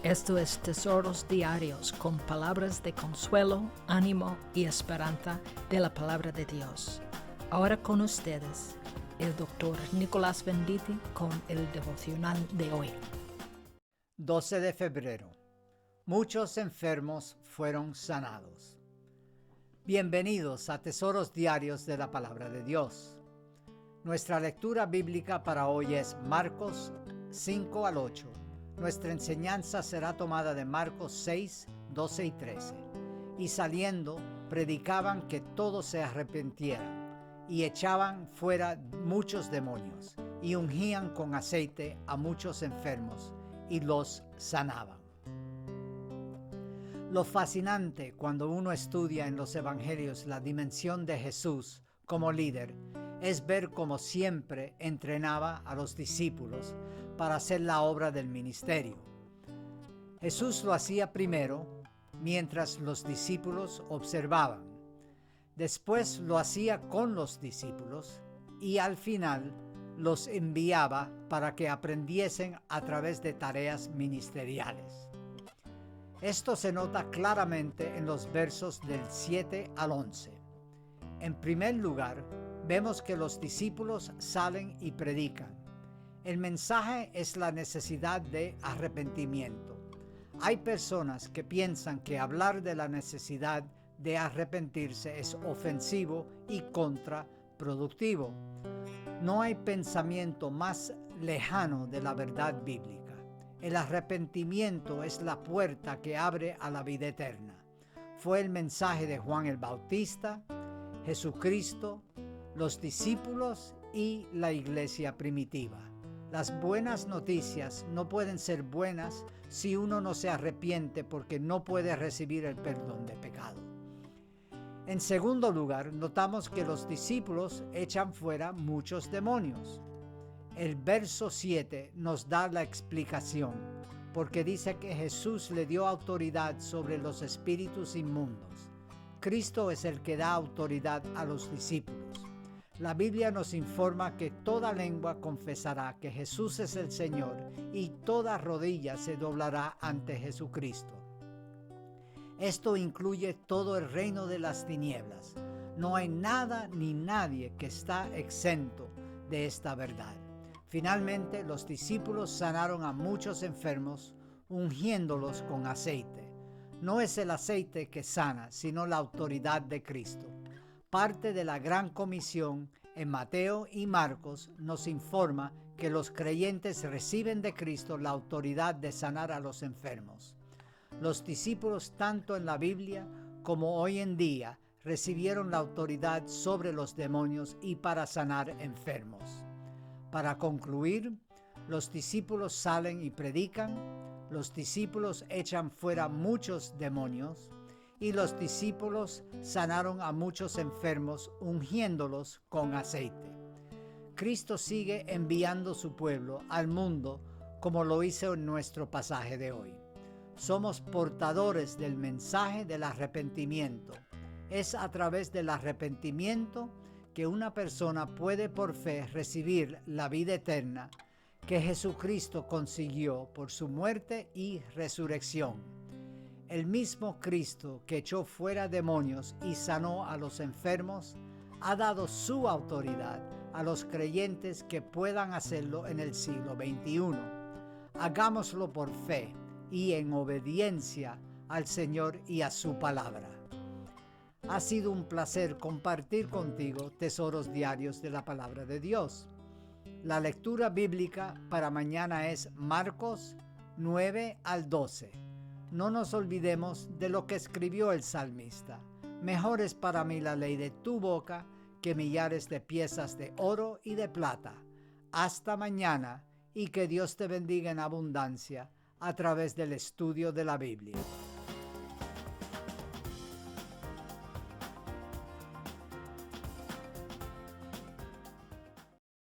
Esto es Tesoros Diarios con palabras de consuelo, ánimo y esperanza de la palabra de Dios. Ahora con ustedes, el Dr. Nicolás Venditti con el devocional de hoy. 12 de febrero. Muchos enfermos fueron sanados. Bienvenidos a Tesoros Diarios de la Palabra de Dios. Nuestra lectura bíblica para hoy es Marcos 5 al 8. Nuestra enseñanza será tomada de Marcos 6, 12 y 13. Y saliendo, predicaban que todos se arrepintieran, y echaban fuera muchos demonios, y ungían con aceite a muchos enfermos, y los sanaban. Lo fascinante cuando uno estudia en los evangelios la dimensión de Jesús como líder es ver cómo siempre entrenaba a los discípulos para hacer la obra del ministerio. Jesús lo hacía primero mientras los discípulos observaban. Después lo hacía con los discípulos y al final los enviaba para que aprendiesen a través de tareas ministeriales. Esto se nota claramente en los versos del 7 al 11. En primer lugar, vemos que los discípulos salen y predican. El mensaje es la necesidad de arrepentimiento. Hay personas que piensan que hablar de la necesidad de arrepentirse es ofensivo y contraproductivo. No hay pensamiento más lejano de la verdad bíblica. El arrepentimiento es la puerta que abre a la vida eterna. Fue el mensaje de Juan el Bautista, Jesucristo, los discípulos y la iglesia primitiva. Las buenas noticias no pueden ser buenas si uno no se arrepiente porque no puede recibir el perdón de pecado. En segundo lugar, notamos que los discípulos echan fuera muchos demonios. El verso 7 nos da la explicación, porque dice que Jesús le dio autoridad sobre los espíritus inmundos. Cristo es el que da autoridad a los discípulos. La Biblia nos informa que toda lengua confesará que Jesús es el Señor y toda rodilla se doblará ante Jesucristo. Esto incluye todo el reino de las tinieblas. No hay nada ni nadie que está exento de esta verdad. Finalmente, los discípulos sanaron a muchos enfermos, ungiéndolos con aceite. No es el aceite que sana, sino la autoridad de Cristo. Parte de la Gran Comisión en Mateo y Marcos nos informa que los creyentes reciben de Cristo la autoridad de sanar a los enfermos. Los discípulos, tanto en la Biblia como hoy en día, recibieron la autoridad sobre los demonios y para sanar enfermos. Para concluir, los discípulos salen y predican, los discípulos echan fuera muchos demonios, y los discípulos sanaron a muchos enfermos, ungiéndolos con aceite. Cristo sigue enviando su pueblo al mundo como lo hizo en nuestro pasaje de hoy. Somos portadores del mensaje del arrepentimiento. Es a través del arrepentimiento que una persona puede por fe recibir la vida eterna que Jesucristo consiguió por su muerte y resurrección. El mismo Cristo que echó fuera demonios y sanó a los enfermos, ha dado su autoridad a los creyentes que puedan hacerlo en el siglo XXI. Hagámoslo por fe y en obediencia al Señor y a su palabra. Ha sido un placer compartir contigo tesoros diarios de la palabra de Dios. La lectura bíblica para mañana es Marcos 9 al 12. No nos olvidemos de lo que escribió el salmista. Mejor es para mí la ley de tu boca que millares de piezas de oro y de plata. Hasta mañana y que Dios te bendiga en abundancia a través del estudio de la Biblia.